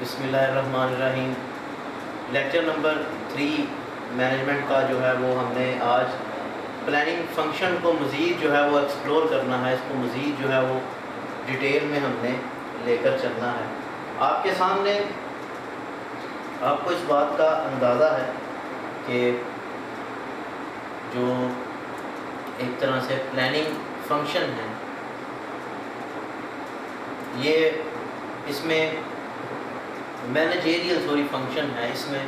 بسم اللہ الرحمن الرحیم۔ لیکچر نمبر 3 مینجمنٹ کا جو ہے وہ ہم نے آج پلاننگ فنکشن کو مزید جو ہے وہ ایکسپلور کرنا ہے، اس کو مزید جو ہے وہ ڈیٹیل میں ہم نے لے کر چلنا ہے۔ آپ کے سامنے آپ کو اس بات کا اندازہ ہے کہ جو ایک طرح سے پلاننگ فنکشن ہے، یہ اس میں مینیجریل سوری فنکشن ہے۔ اس میں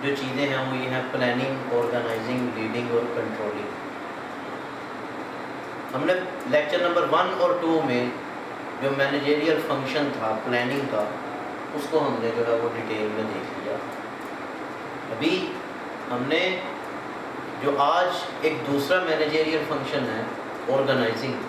جو چیزیں ہیں وہ یہ ہیں پلاننگ، آرگنائزنگ، لیڈنگ اور کنٹرولنگ۔ ہم نے لیکچر نمبر 1 اور 2 میں جو مینیجریل فنکشن تھا پلاننگ کا، اس کو ہم نے جو ہے وہ ڈیٹیل میں دیکھ لیا۔ ابھی ہم نے جو آج ایک دوسرا مینیجریل فنکشن ہے آرگنائزنگ،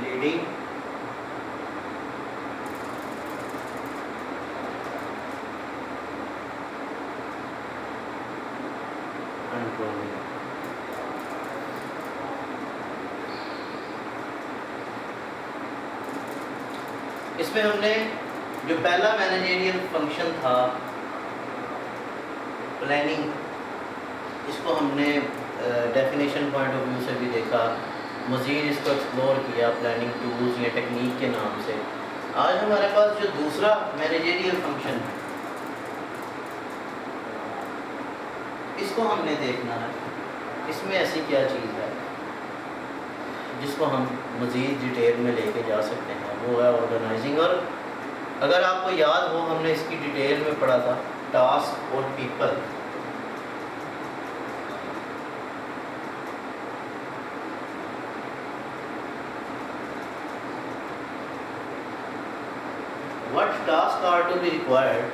لیڈنگ کنٹرولنگ۔ اس میں ہم نے جو پہلا مینیجریل فنکشن تھا پلاننگ، اس کو ہم نے ڈیفینیشن پوائنٹ آف ویو سے بھی دیکھا، مزید اس کو ایکسپلور کیا پلاننگ ٹولز یا ٹیکنیک کے نام سے۔ آج ہمارے پاس جو دوسرا مینیجریل فنکشن ہے، اس کو ہم نے دیکھنا ہے۔ اس میں ایسی کیا چیز ہے جس کو ہم مزید ڈیٹیل میں لے کے جا سکتے ہیں، وہ ہے آرگنائزنگ۔ اور اگر آپ کو یاد ہو، ہم نے اس کی ڈیٹیل میں پڑھا تھا ٹاسک اور people. What tasks are to be required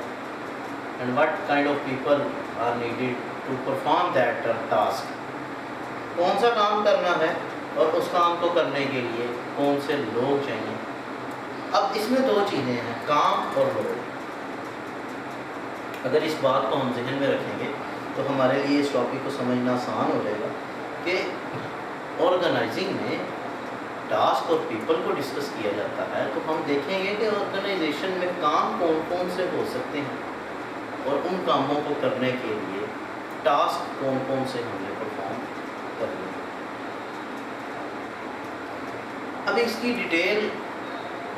and what kind of people are needed to perform that task۔ کون سا کام کرنا ہے اور اس کام کو کرنے کے لیے کون سے لوگ چاہیے۔ اب اس میں دو چیزیں ہیں، کام اور لوگ۔ اگر اس بات کو ہم ذہن میں رکھیں گے تو ہمارے لیے اس ٹاپک کو سمجھنا آسان ہو جائے گا کہ آرگنائزنگ میں ٹاسک اور پیپل کو ڈسکس کیا جاتا ہے، تو ہم دیکھیں گے کہ آرگنائزیشن میں کام کون کون سے ہو سکتے ہیں اور ان کاموں کو کرنے کے لیے ٹاسک کون کون سے ہم نے پرفارم کرنے ہیں۔ اب اس کی ڈیٹیل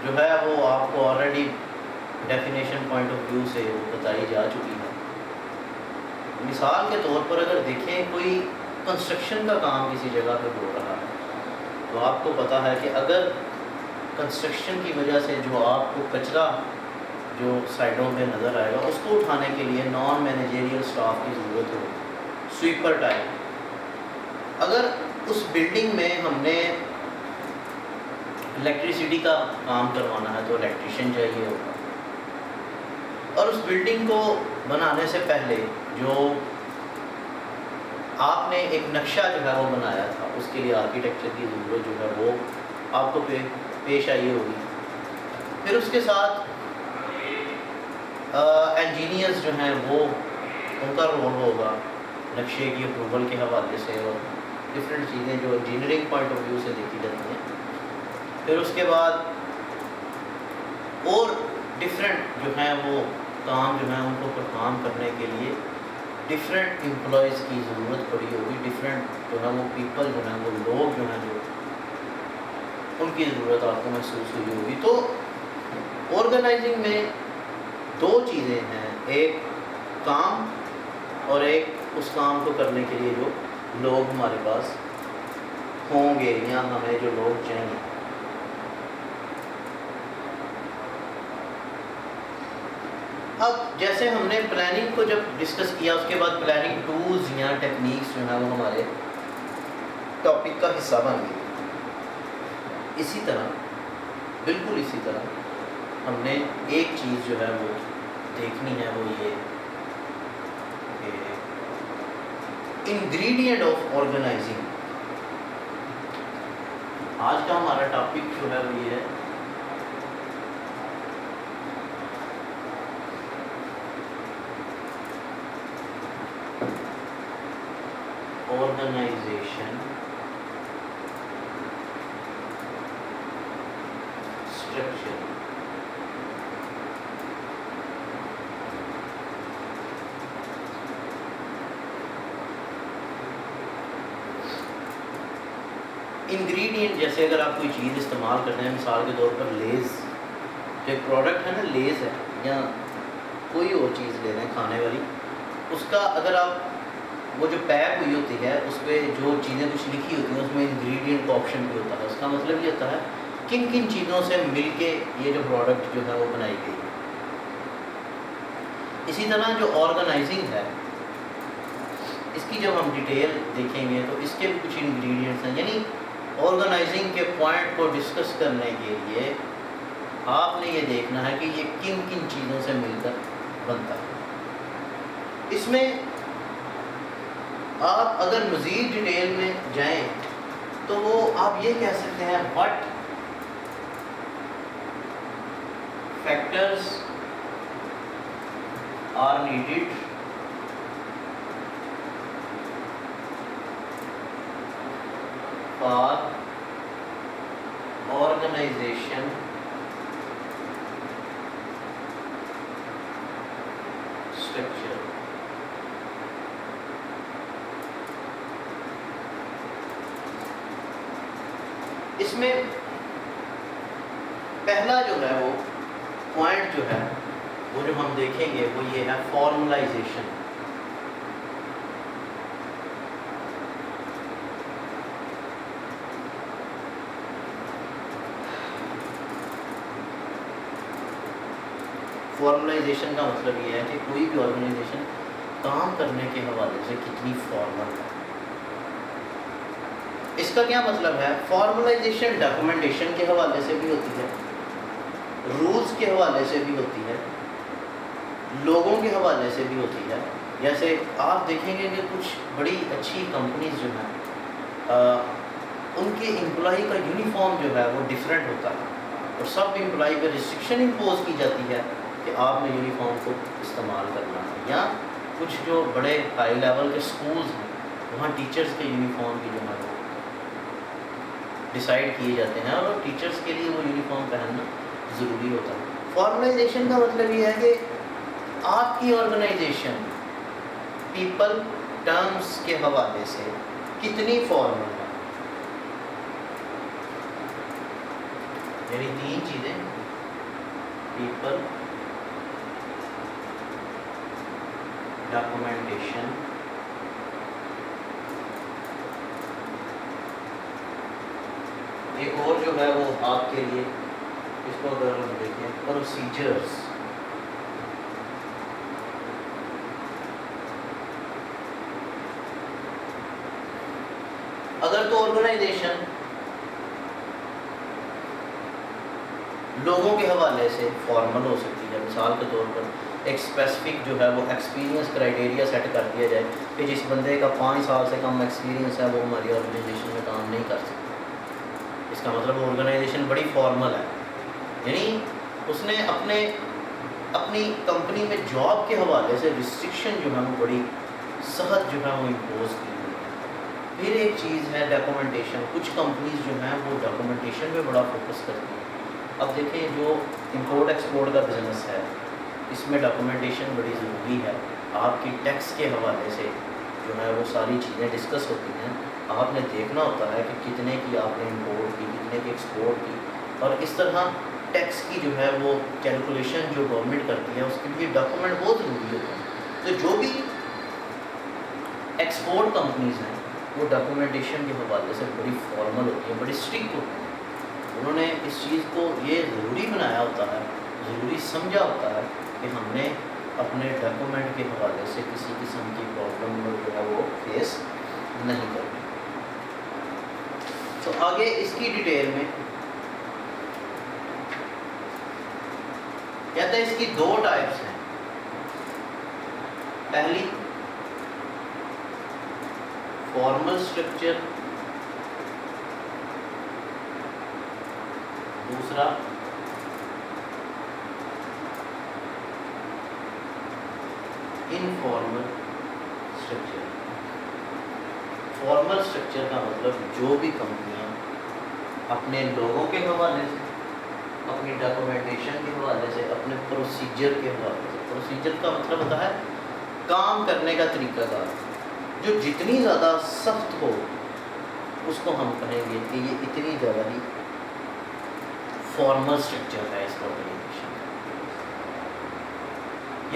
جو ہے وہ آپ کو already definition point of view سے بتائی جا چکی ہے۔ مثال کے طور پر اگر دیکھیں کوئی کنسٹرکشن کا کام کسی جگہ پہ ہو رہا ہے، تو آپ کو پتہ ہے کہ اگر کنسٹرکشن کی وجہ سے جو آپ کو کچرا جو سائڈوں پہ نظر آئے گا، اس کو اٹھانے کے لیے نان مینیجریل سٹاف کی ضرورت ہوگی، سویپر ٹائپ۔ اگر اس بلڈنگ میں ہم نے الیکٹریسٹی کا کام کروانا ہے تو الیکٹریشین چاہیے ہوگا، اور اس بلڈنگ کو بنانے سے پہلے جو آپ نے ایک نقشہ جو ہے وہ بنایا تھا، اس کے لیے آرکیٹیکچر کی ضرورت جو ہے وہ آپ کو پیش آئی ہوگی۔ پھر اس کے ساتھ انجینئرز جو ہیں وہ ان کا رول ہوگا نقشے کی اپروول کے حوالے سے، اور ڈفرینٹ چیزیں جو انجینئرنگ پوائنٹ آف ویو سے دیکھی جاتی ہیں۔ پھر اس کے بعد اور ڈفرینٹ جو ہیں وہ کام جو ہیں ان کو پرفارم کرنے کے لیے ڈفرینٹ امپلائیز کی ضرورت پڑی ہوگی، ڈفرینٹ جو ہے وہ پیپل جو ہیں وہ لوگ جو ہیں جو ان کی ضرورت آپ کو محسوس ہوئی ہوگی۔ تو آرگنائزنگ میں دو چیزیں ہیں، ایک کام اور ایک اس کام کو کرنے کے لیے جو لوگ ہمارے پاس ہوں گے یا ہمیں جو لوگ چاہیے۔ اب جیسے ہم نے پلاننگ کو جب ڈسکس کیا، اس کے بعد پلاننگ ٹولز یا ٹیکنیکس جو ہیں وہ ہمارے ٹاپک کا حصہ بن گئی۔ اسی طرح بالکل اسی طرح ہم نے ایک چیز جو ہے وہ دیکھنی ہے، وہ یہ انگریڈینٹ آف آرگنائزنگ. آج کا ہمارا ٹاپک جو ہے وہ یہ ہے آرگنائزیشن اسٹرکچر. انگریڈینٹ جیسے اگر آپ کوئی چیز استعمال کرتے ہیں، مثال کے طور پر لیز، جو ایک پروڈکٹ ہے نا، لیز ہے یا کوئی اور چیز لے رہے ہیں کھانے والی، اس کا اگر آپ وہ جو پیک ہوئی ہوتی ہے اس پہ جو چیزیں کچھ لکھی ہوتی ہیں اس میں انگریڈینٹ کا آپشن بھی ہوتا ہے. اس کا مطلب یہ ہوتا ہے کن کن چیزوں سے مل کے یہ جو پروڈکٹ جو ہے وہ بنائی گئی ہے. اسی طرح جو آرگنائزنگ ہے اس کی جب ہم ڈیٹیل دیکھیں گے تو اس کے بھی کچھ انگریڈینٹس ہیں. یعنی آرگنائزنگ کے پوائنٹ کو ڈسکس کرنے کے لیے آپ نے یہ دیکھنا ہے کہ یہ کن کن چیزوں سے مل کر بنتا ہے. اس میں آپ اگر مزید ڈیٹیل میں جائیں تو وہ آپ یہ کہہ سکتے ہیں what factors are needed for organisation structure. اس میں پہلا جو ہے وہ پوائنٹ جو ہے وہ جو ہم دیکھیں گے وہ یہ ہے فارملائزیشن. فارملائزیشن کا مطلب یہ ہے کہ کوئی بھی آرگنائزیشن کام کرنے کے حوالے سے کتنی فارمل ہے. اس کا کیا مطلب ہے؟ فارملائزیشن ڈاکومنٹیشن کے حوالے سے بھی ہوتی ہے، رولز کے حوالے سے بھی ہوتی ہے، لوگوں کے حوالے سے بھی ہوتی ہے. جیسے آپ دیکھیں گے کہ کچھ بڑی اچھی کمپنیز جو ہیں ان کے امپلائی کا یونیفارم جو ہے وہ ڈفرینٹ ہوتا ہے اور سب امپلائی پہ ریسٹرکشن امپوز کی جاتی ہے کہ آپ نے یونیفارم کو استعمال کرنا ہے. یا کچھ جو بڑے ہائی لیول کے سکولز ہیں وہاں ٹیچرز کے یونیفارم کی جو ہے وہ ڈیسائیڈ کیے جاتے ہیں اور ٹیچرز کے لیے وہ یونیفارم پہننا ضروری ہوتا ہے. فارملائزیشن کا مطلب یہ ہے کہ آپ کی آرگنائزیشن پیپل ٹرمز کے حوالے سے کتنی فارمل ہے. یعنی تین چیزیں: پیپل، ڈاکومنٹیشن، ایک اور جو ہے وہ آپ کے لیے اس کو اگر ہم دیکھیں پروسیجرز. اگر تو آرگنائزیشن لوگوں کے حوالے سے فارمل ہو سکتی ہے، مثال کے طور پر ایک اسپیسیفک جو ہے وہ ایکسپیرینس کرائیٹیریا سیٹ کر دیا جائے کہ جس بندے کا 5 سال سے کم ایکسپیرینس ہے وہ ہماری آرگنائزیشن میں کام نہیں کر سکتا. اس کا مطلب آرگنائزیشن بڑی فارمل ہے. یعنی اس نے اپنی کمپنی میں جاب کے حوالے سے ریسٹرکشن جو ہے وہ بڑی سخت جو ہے وہ امپوز کی ہوئی ہے. پھر ایک چیز ہے ڈاکومنٹیشن. کچھ کمپنیز جو ہیں وہ ڈاکومنٹیشن پہ بڑا فوکس کرتی ہیں. اب دیکھیں جو امپورٹ ایکسپورٹ کا بزنس ہے اس میں ڈاکومنٹیشن بڑی ضروری ہے. آپ کی ٹیکس کے حوالے سے جو ہے وہ ساری چیزیں ڈسکس ہوتی ہیں. آپ نے دیکھنا ہوتا ہے کہ کتنے کی آپ نے امپورٹ کی، کتنے کی ایکسپورٹ کی، اور اس طرح ٹیکس کی جو ہے وہ کیلکولیشن جو گورنمنٹ کرتی ہے اس کے لیے ڈاکومنٹ بہت ضروری ہوتا ہے. تو جو بھی ایکسپورٹ کمپنیز ہیں وہ ڈاکومنٹیشن کے حوالے سے بڑی فارمل ہوتی ہیں، بڑی اسٹرکٹ ہوتی ہیں. انہوں نے اس چیز کو یہ ضروری بنایا ہوتا ہے، ضروری سمجھا ہوتا ہے کہ ہم نے اپنے ڈاکومنٹ کے حوالے سے کسی قسم کی پرابلم جو ہے وہ فیس نہیں کرنی. تو آگے اس کی ڈیٹیل میں کہتا ہے اس کی 2 ٹائپس ہیں. پہلی فارمل اسٹرکچر، دوسرا انفارمل اسٹرکچر۔ فارمل اسٹرکچر کا مطلب جو بھی کمپنیاں اپنے لوگوں کے حوالے سے، اپنی ڈاکومنٹیشن کے حوالے سے، اپنے پروسیجر کے حوالے سے، پروسیجر کا مطلب ہوتا ہے کام کرنے کا طریقہ کار، جو جتنی زیادہ سخت ہو اس کو ہم کہیں گے کہ یہ اتنی زیادہ ہی فارمل اسٹرکچر ہے اس آرگنائزیشن کا۔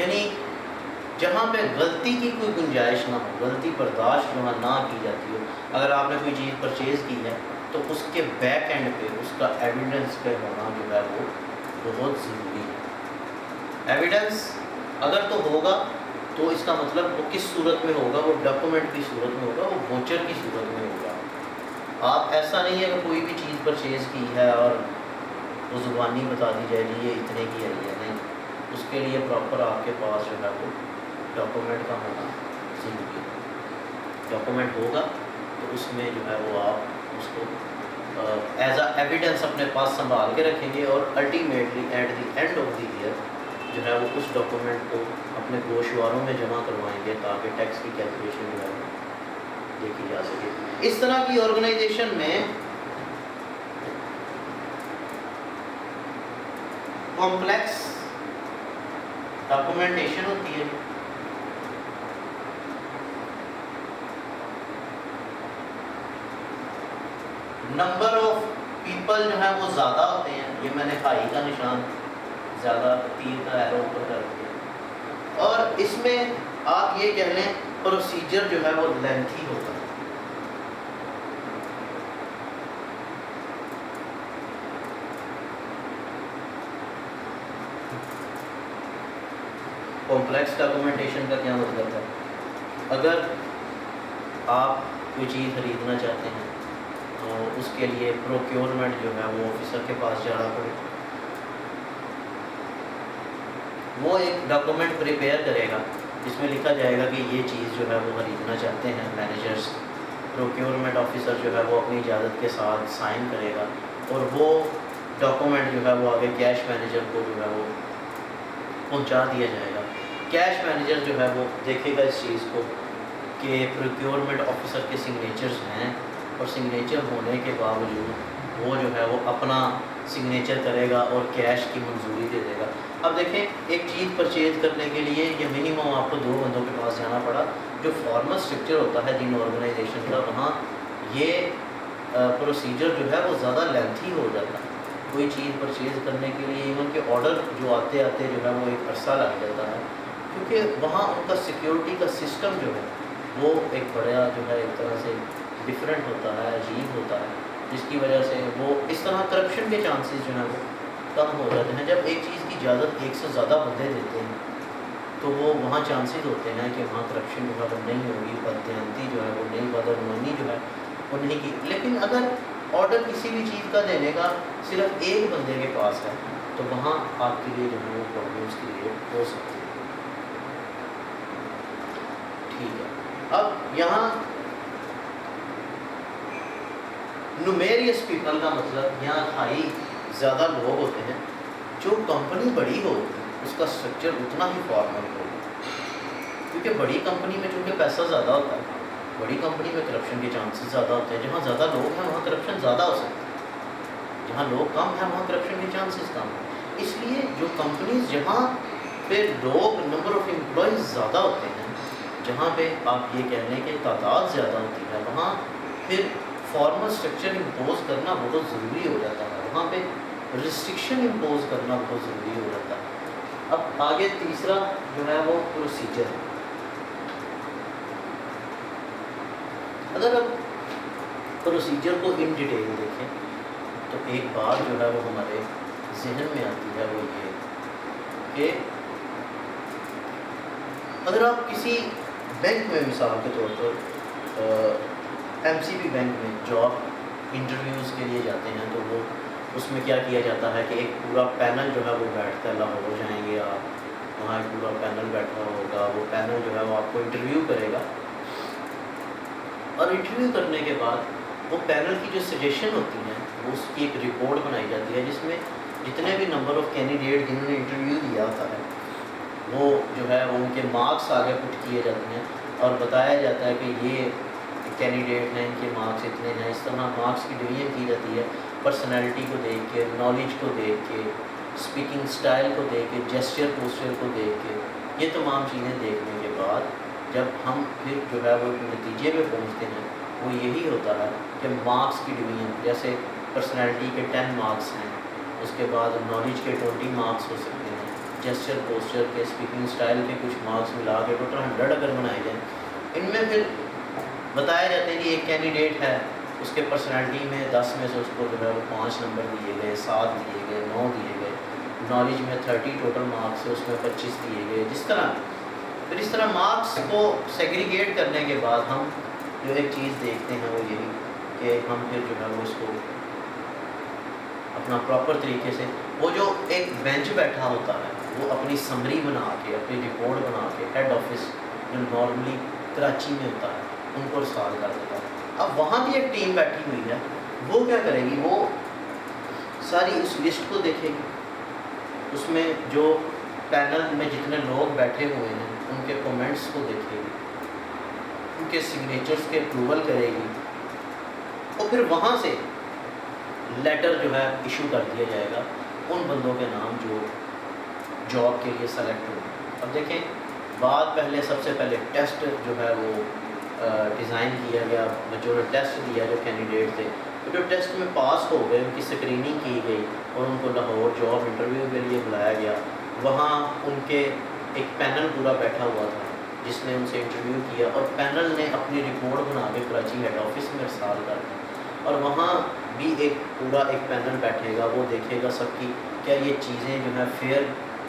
یعنی جہاں پہ غلطی کی کوئی گنجائش نہ ہو، غلطی برداشت جہاں نہ کی جاتی ہو۔ اگر آپ نے کوئی چیز پرچیز کی ہے تو اس کے بیک اینڈ پہ اس کا ایویڈنس پہ ہونا جو ہے وہ بہت ضروری ہے۔ ایویڈنس اگر تو ہوگا تو اس کا مطلب وہ کس صورت میں ہوگا، وہ ڈاکومنٹ کی صورت میں ہوگا، وہ ووچر کی صورت میں ہوگا۔ آپ ایسا نہیں ہے کہ کوئی بھی چیز پرچیز کی ہے اور وہ زبانی بتا دی جائے جی یہ اتنے کی ہے، یہ نہیں، اس کے لیے پراپر آپ کے پاس جو ہے وہ ڈاکومنٹ کا ہونا ضروری ہے۔ ڈاکومنٹ ہوگا تو اس میں جو ہے وہ آپ اس کو ایز اے ایویڈنس اپنے پاس سنبھال کے رکھیں گے، اور ultimately at the end of the year جو ہے وہ اس ڈاکومنٹ کو اپنے گوشواروں میں جمع کروائیں گے تاکہ ٹیکس کی کیلکولیشن جو ہے وہ دیکھی جا سکے۔ اس طرح کی آرگنائزیشن میں کمپلیکس ڈاکومنٹیشن ہوتی ہے، نمبر آف پیپل جو ہے وہ زیادہ ہوتے ہیں، یہ میں نے ہائی کا نشان زیادہ تیر کا ایرو اوپر کر دیا، اور اس میں آپ یہ کہہ لیں پروسیجر جو ہے وہ لینتھی ہوتا ہے۔ کمپلیکس ڈاکومنٹیشن کا کیا مطلب ہے؟ اگر آپ کوئی چیز خریدنا چاہتے ہیں تو اس کے لیے پروکیورمنٹ جو ہے وہ آفیسر کے پاس جانا پڑے، وہ ایک ڈاکومنٹ پریپیئر کرے گا جس میں لکھا جائے گا کہ یہ چیز جو ہے وہ خریدنا چاہتے ہیں مینیجرز، پروکیورمنٹ آفیسر جو ہے وہ اپنی اجازت کے ساتھ سائن کرے گا، اور وہ ڈاکومنٹ جو ہے وہ آگے کیش مینیجر کو جو ہے وہ پہنچا دیا جائے گا۔ کیش مینیجر جو ہے وہ دیکھے گا اس چیز کو کہ پروکیورمنٹ آفیسر کے سگنیچرز ہیں، اور سگنیچر ہونے کے باوجود وہ جو ہے وہ اپنا سگنیچر کرے گا اور کیش کی منظوری دے دے گا۔ اب دیکھیں ایک چیز پرچیز کرنے کے لیے یہ منیمم آپ کو 2 بندوں کے پاس جانا پڑا۔ جو فارمل اسٹرکچر ہوتا ہے جن آرگنائزیشن کا، وہاں یہ پروسیجر جو ہے وہ زیادہ لینتھی ہو جاتا ہے۔ کوئی چیز پرچیز کرنے کے لیے ایون کہ آرڈر جو آتے آتے جو ہے وہ ایک عرصہ لگ جاتا ہے، کیونکہ وہاں ان کا سیکیورٹی کا سسٹم جو ہے وہ ایک بڑا جو ہے ایک طرح سے ڈفرینٹ ہوتا ہے، عجیب ہوتا ہے، جس کی وجہ سے وہ اس طرح کرپشن کے چانسز جو ہیں وہ کم ہو جاتے ہیں۔ جب ایک چیز کی اجازت ایک سے زیادہ بندے دیتے ہیں تو وہ وہاں چانسز ہوتے ہیں کہ وہاں کرپشن جو ہے وہ نہیں ہوگی، بددیانتی جو ہے وہ نہیں، بدعنوانی جو ہے وہ نہیں کی۔ لیکن اگر آرڈر کسی بھی چیز کا دینے کا صرف ایک بندے کے پاس ہے تو وہاں آپ کے لیے جو ہے وہ پرابلمس کریٹ ہو سکتی ہے۔ ٹھیک ہے، اب یہاں نومیریس پیپل کا مطلب یہاں ہائی زیادہ لوگ ہوتے ہیں، جو کمپنی بڑی ہو اس کا اسٹرکچر اتنا ہی فارمل ہو، کیونکہ بڑی کمپنی میں چونکہ پیسہ زیادہ ہوتا ہے، بڑی کمپنی میں کرپشن کے چانسز زیادہ ہوتے ہیں۔ جہاں زیادہ لوگ ہیں وہاں کرپشن زیادہ ہو سکتا ہے، جہاں لوگ کم ہیں وہاں کرپشن کے چانسز کم ہیں۔ اس لیے جو کمپنیز جہاں پہ لوگ نمبر آف امپلائیز زیادہ ہوتے ہیں، جہاں پہ آپ یہ کہہ لیں کہ تعداد زیادہ ہوتی ہے، وہاں پھر فارمل اسٹرکچر امپوز کرنا بہت ضروری ہو جاتا ہے، وہاں پہ ریسٹرکشن امپوز کرنا بہت ضروری ہو جاتا ہے۔ اب آگے تیسرا جو ہے وہ پروسیجر ہے۔ اگر ہم پروسیجر کو ان ڈیٹیل دیکھیں تو ایک بات جو ہے وہ ہمارے ذہن میں آتی ہے، وہ یہ کہ اگر آپ کسی بینک میں مثال کے طور پر ایم سی بی بینک میں جاب انٹرویوز کے لیے جاتے ہیں تو وہ اس میں کیا کیا جاتا ہے کہ ایک پورا پینل جو ہے وہ بیٹھتا ہے، لاہور جائیں گے آپ، وہاں ایک پورا پینل بیٹھا ہوگا، وہ پینل جو ہے وہ آپ کو انٹرویو کرے گا۔ اور انٹرویو کرنے کے بعد وہ پینل کی جو سجیشن ہوتی ہیں وہ اس کی ایک رپورٹ بنائی جاتی ہے جس میں جتنے بھی نمبر آف کینڈیڈیٹ جنہوں نے انٹرویو دیا ہوتا ہے وہ جو ہے وہ ان کے مارکس آگے پٹ کیے جاتے ہیں اور بتایا جاتا ہے کہ یہ کینڈیڈیٹ ہیں ان کے مارکس اتنے ہیں. اس طرح مارکس کی ڈویژن کی جاتی ہے پرسنالٹی کو دیکھ کے, نالج کو دیکھ کے, اسپیکنگ سٹائل کو دیکھ کے, جیسچر پوسچر کو دیکھ کے. یہ تمام چیزیں دیکھنے کے بعد جب ہم پھر جو ہے وہ نتیجے پہ پہنچتے ہیں وہ یہی ہوتا ہے کہ مارکس کی ڈویژن, جیسے پرسنالٹی کے 10 مارکس ہیں, اس کے بعد نالج کے 20 مارکس ہو سکتے ہیں, جیسچر پوسچر کے, اسپیکنگ سٹائل کے کچھ مارکس ملا کے ٹوٹل 100 اگر بنائے جائیں. ان میں پھر بتایا جاتا ہے کہ ایک کینڈیڈیٹ ہے اس کے پرسنالٹی میں 10 میں سے اس کو جو ہے وہ 5 نمبر دیے گئے, 7 دیے گئے, 9 دیے گئے. نالج میں 30 ٹوٹل مارکس ہے, اس میں 25 دیے گئے. جس طرح پھر اس طرح مارکس کو سیگریگیٹ کرنے کے بعد ہم جو ایک چیز دیکھتے ہیں وہ یہی کہ ہم پھر جو ہے وہ اس کو اپنا پراپر طریقے سے, وہ جو ایک بینچ بیٹھا ہوتا ہے وہ اپنی سمری بنا کے, اپنی رپورٹ بنا کے ہیڈ آفس جو نارملی کراچی میں ہوتا ہے ان کو ارسال کر دیتا ہے. اب وہاں بھی ایک ٹیم بیٹھی ہوئی ہے, وہ کیا کرے گی, وہ ساری اس لسٹ کو دیکھے گی, اس میں جو پینل میں جتنے لوگ بیٹھے ہوئے ہیں ان کے کومنٹس کو دیکھے گی, ان کے سگنیچرز کے اپروول کرے گی, اور پھر وہاں سے لیٹر جو ہے ایشو کر دیا جائے گا ان بندوں کے نام جو جاب کے لیے سلیکٹ ہوئے. اب دیکھیں بات پہلے سب سے پہلے ٹیسٹ جو ہے وہ ڈیزائن کیا گیا, بچوں نے ٹیسٹ دیا جو کینڈیڈیٹ تھے, تو جو ٹیسٹ میں پاس ہو گئے ان کی اسکریننگ کی گئی اور ان کو لاہور جاب انٹرویو کے لیے بلایا گیا. وہاں ان کے ایک پینل پورا بیٹھا ہوا تھا جس نے ان سے انٹرویو کیا, اور پینل نے اپنی رپورٹ بنا کے کراچی ہیڈ آفس میں ارسال کر دی. اور وہاں بھی ایک پورا ایک پینل بیٹھے گا, وہ دیکھے گا سب کی کیا یہ چیزیں جو ہے فیئر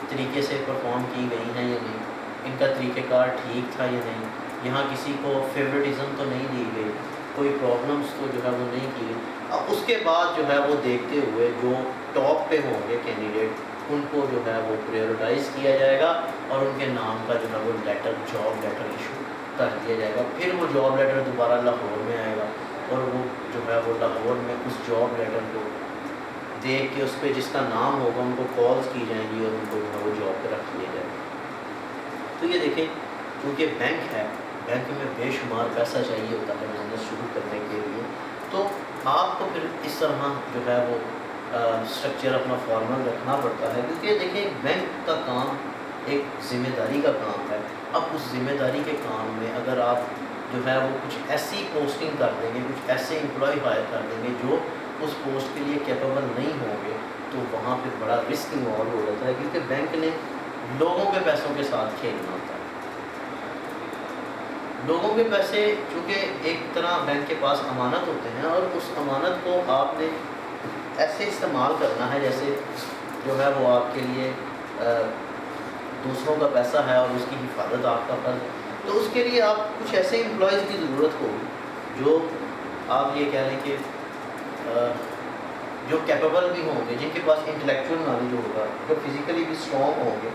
طریقے سے پرفارم کی گئی ہیں یا نہیں, ان کا طریقہ کار ٹھیک تھا یا نہیں, یہاں کسی کو فیورٹزم تو نہیں دی گئی, کوئی پرابلمس تو جو ہے وہ نہیں کی گئی. اب اس کے بعد جو ہے وہ دیکھتے ہوئے جو ٹاپ پہ ہوں گے کینڈیڈیٹ ان کو جو ہے وہ پریورٹائز کیا جائے گا اور ان کے نام کا جو ہے وہ لیٹر, جاب لیٹر ایشو کر دیا جائے گا. پھر وہ جاب لیٹر دوبارہ لاہور میں آئے گا اور وہ جو ہے وہ لاہور میں اس جاب لیٹر کو دیکھ کے اس پہ جس کا نام ہوگا ان کو کالز کی جائیں گی اور ان کو جو ہے وہ جاب پہ رکھ لیا جائے گا. تو یہ دیکھیں کیونکہ بینک ہے, بینک میں بے شمار پیسہ چاہیے ہوتا ہے بزنس شروع کرنے کے لیے, تو آپ کو پھر اس طرح جو ہے وہ اسٹرکچر اپنا فارمل رکھنا پڑتا ہے. کیونکہ دیکھیں بینک کا کام ایک ذمہ داری کا کام ہے. اب اس ذمہ داری کے کام میں اگر آپ جو ہے وہ کچھ ایسی پوسٹنگ کر دیں گے, کچھ ایسے امپلائی ہائر کر دیں گے جو اس پوسٹ کے لیے کیپیبل نہیں ہوں گے, تو وہاں پھر بڑا رسک انوالو ہو جاتا ہے. کیونکہ بینک نے لوگوں کے پیسوں کے ساتھ کھیلنا ہوتا ہے. لوگوں کے پیسے چونکہ ایک طرح بینک کے پاس امانت ہوتے ہیں, اور اس امانت کو آپ نے ایسے استعمال کرنا ہے جیسے جو ہے وہ آپ کے لیے دوسروں کا پیسہ ہے اور اس کی حفاظت آپ کا فرض ہے. تو اس کے لیے آپ کچھ ایسے امپلائیز کی ضرورت ہوگی جو آپ یہ کہہ لیں کہ جو کیپیبل بھی ہوں گے, جن کے پاس انٹلیکچوئل نالج ہوگا, جو فزیکلی بھی اسٹرانگ ہوں گے,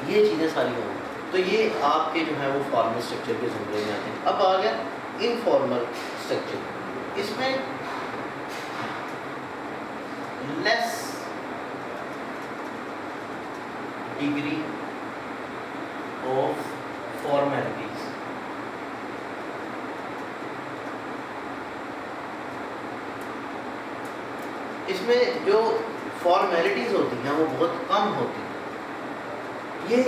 یہ چیزیں ساری ہوں گی. تو یہ آپ کے جو ہے وہ فارمل اسٹرکچر کے زمرے میں آتے ہیں. اب آ گیا انفارمل اسٹرکچر. اس میں لیس ڈگری آف فارمیلٹیز. اس میں جو فارمیلٹیز ہوتی ہیں وہ بہت کم ہوتی ہیں. یہ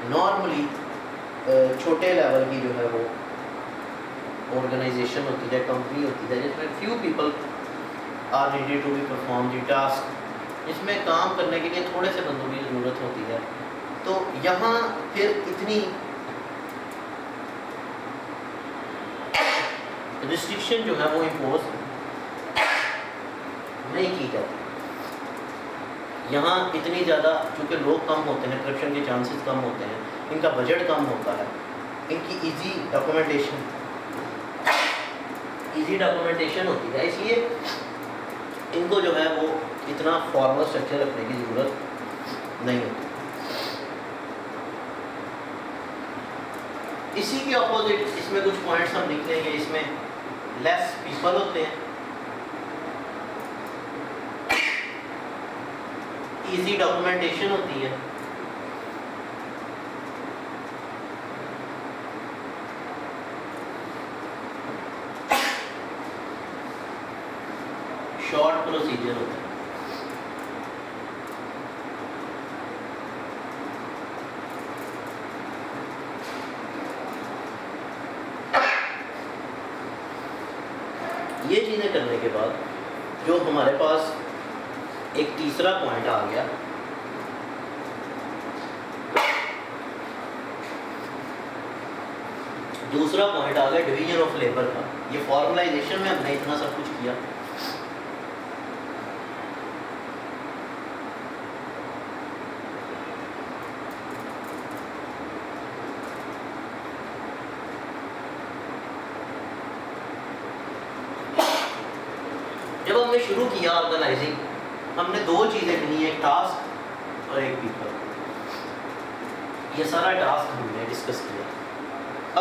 نارملی چھوٹے لیول کی جو ہے وہ آرگنائزیشن ہوتی ہے, کمپنی ہوتی ہے, جس میں few people are ready to be perform the task, جس میں کام کرنے کے لیے تھوڑے سے بندوں کی ضرورت ہوتی ہے. تو یہاں پھر اتنی ریسٹرکشن جو ہے وہ امپوز نہیں کی جاتی. یہاں اتنی زیادہ چونکہ لوگ کم ہوتے ہیں, کرپشن کے چانسز کم ہوتے ہیں, ان کا بجٹ کم ہوتا ہے, ان کی ایزی ڈاکومنٹیشن ہوتی ہے, اس لیے ان کو جو ہے وہ اتنا فارمل اسٹرکچر رکھنے کی ضرورت نہیں ہوتی. اسی کے اپوزٹ اس میں کچھ پوائنٹس ہم لکھ لیں گے. اس میں لیس پیپل ہوتے ہیں, ایزی ڈاکومنٹیشن ہوتی ہے, شارٹ پروسیجر ہوتا ہے. یہ چیزیں کرنے کے بعد جو ہمارے پاس ایک تیسرا پوائنٹ آ گیا, دوسرا پوائنٹ آ گیا ڈویژن آف لیبر کا. یہ فارملائزیشن میں ہم نے اتنا سب کچھ کیا. جب ہم نے شروع کیا آرگنائزنگ, ہم نے دو چیزیں گنی, ایک ٹاسک اور ایک پیپل. یہ سارا ٹاسک ہم نے ڈسکس کیا.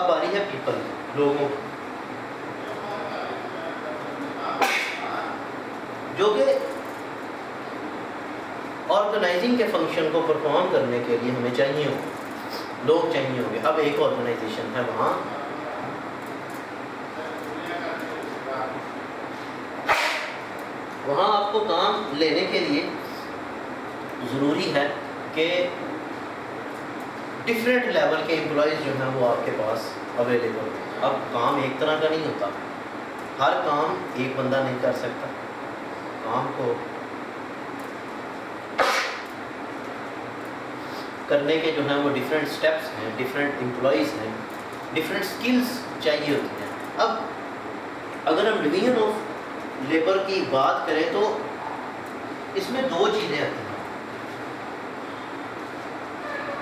اب آ رہی ہے پیپل, لوگوں کی, جو کہ آرگنائزنگ کے فنکشن کو پرفارم کرنے کے لیے ہمیں چاہیے ہوں, لوگ چاہیے ہوں گے. اب ایک آرگنائزیشن ہے, وہاں آپ کو کام لینے کے لیے ضروری ہے کہ ڈفرینٹ لیول کے امپلائیز جو ہیں وہ آپ کے پاس اویلیبل ہوں. اب کام ایک طرح کا نہیں ہوتا, ہر کام ایک بندہ نہیں کر سکتا. کام کو کرنے کے جو ہیں وہ ڈفرینٹ سٹیپس ہیں, ڈفرینٹ امپلائیز ہیں, ڈفرینٹ سکلز چاہیے ہوتی ہیں. اب اگر ہم ڈویژن آف لیبر کی بات کریں تو اس میں دو چیزیں آتی ہیں,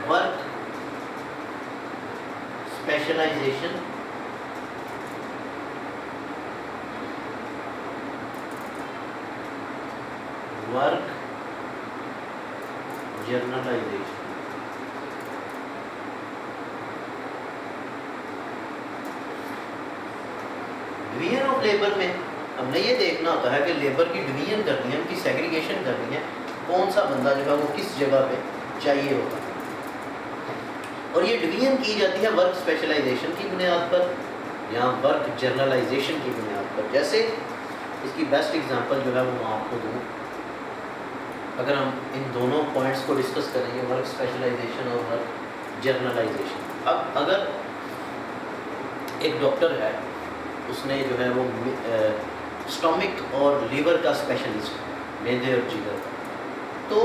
work specialisation work generalisation. Division of labour میں ہم نے یہ دیکھنا ہوتا ہے کہ لیبر کی ڈویژن کرنی ہے, ان کی سیگریگیشن کرنی ہے, کون سا بندہ جو ہے وہ کس جگہ پہ چاہیے ہوتا ہے. اور یہ ڈویژن کی جاتی ہے ورک اسپیشلائزیشن کی بنیاد پر یا ورک جرنلائزیشن کی بنیاد پر. جیسے اس کی بیسٹ ایگزامپل جو ہے وہ میں آپ کو دوں, اگر ہم ان دونوں پوائنٹس کو ڈسکس کریں گے, ورک اسپیشلائزیشن اور ورک جرنلائزیشن. اب اگر ایک ڈاکٹر ہے, اس نے جو ہے وہ اسٹامک اور لیور کا اسپیشلسٹ, معدے اور جگر کا, تو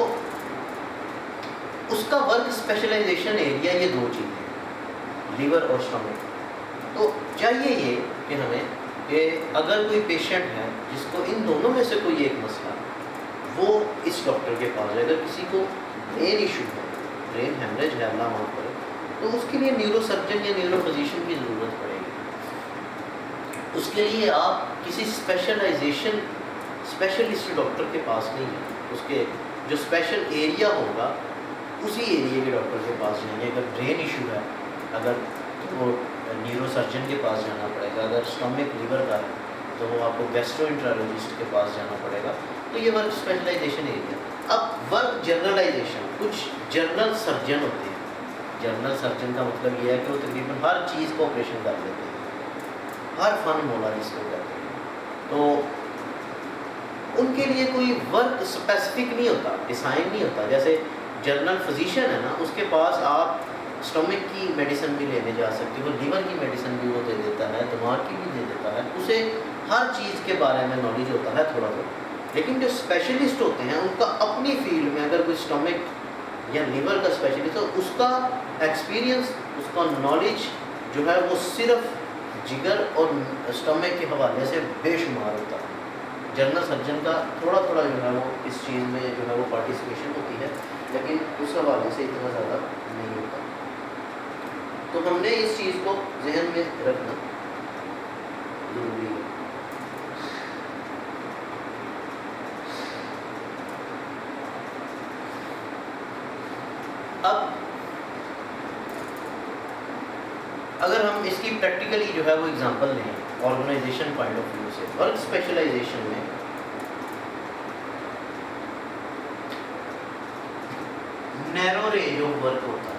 اس کا ورک اسپیشلائزیشن ایریا یہ دو چیزیں, لیور اور اسٹامک. تو چاہیے یہ کہ ہمیں کہ اگر کوئی پیشنٹ ہے جس کو ان دونوں میں سے کوئی ایک مسئلہ, وہ اس ڈاکٹر کے پاس ہے. اگر کسی کو برین ایشو ہے, برین ہیمریج ہے اللہ معاف کرے, تو اس کے لیے نیورو سرجن یا نیورو فزیشین کی ضرورت پڑے گی. اس کے لیے آپ کسی اسپیشلائزیشن اسپیشلسٹ ڈاکٹر کے پاس نہیں جائیں, اس کے جو اسپیشل ایریا ہوگا اسی ایریے کے ڈاکٹر کے پاس جائیں گے. اگر برین ایشو ہے, اگر وہ نیورو سرجن کے پاس جانا پڑے گا. اگر اسٹمک لیور کا ہے تو وہ آپ کو گیسٹرو انٹرالوجسٹ کے پاس جانا پڑے گا. تو یہ ورک اسپیشلائزیشن ایریا. اب ورک جرنلائزیشن, کچھ جرنل سرجن ہوتے ہیں. جرنل سرجن کا مطلب یہ ہے کہ وہ تقریباً ہر چیز کو آپریشن کر لیتے ہیں, ہر فن مولا جس کو کہتے ہیں. تو ان کے لیے کوئی ورک اسپیسیفک نہیں ہوتا, ڈیزائن نہیں ہوتا. جیسے جرنل فزیشین ہے نا, اس کے پاس آپ اسٹمک کی میڈیسن بھی لینے جا سکتے ہو, لیور کی میڈیسن بھی وہ دے دیتا ہے, دماغ کی بھی دے دیتا ہے. اسے ہر چیز کے بارے میں نالج ہوتا ہے تھوڑا بہت. لیکن جو اسپیشلسٹ ہوتے ہیں ان کا اپنی فیلڈ میں اگر کوئی اسٹمک یا لیور کا اسپیشلسٹ ہو, اس کا ایکسپیرینس, اس کا نالج جو ہے وہ صرف جگر اور اسٹمک کے حوالے سے بے شمار ہوتا ہے. جنرل سرجن کا تھوڑا تھوڑا جو ہے وہ اس چیز میں جو ہے وہ پارٹیسپیشن ہوتی ہے, لیکن اس حوالے سے اتنا زیادہ نہیں ہوتا. تو ہم نے اس چیز کو ذہن میں رکھنا ضروری ہے. اب اگر ہم اس کی پریکٹیکلی جو ہے وہ اگزامپل لیں آرگنائزیشن پوائنٹ آف ویو سے، ورک اسپیشلائزیشن میں نیرو رینج آف ورک ہوتا ہے.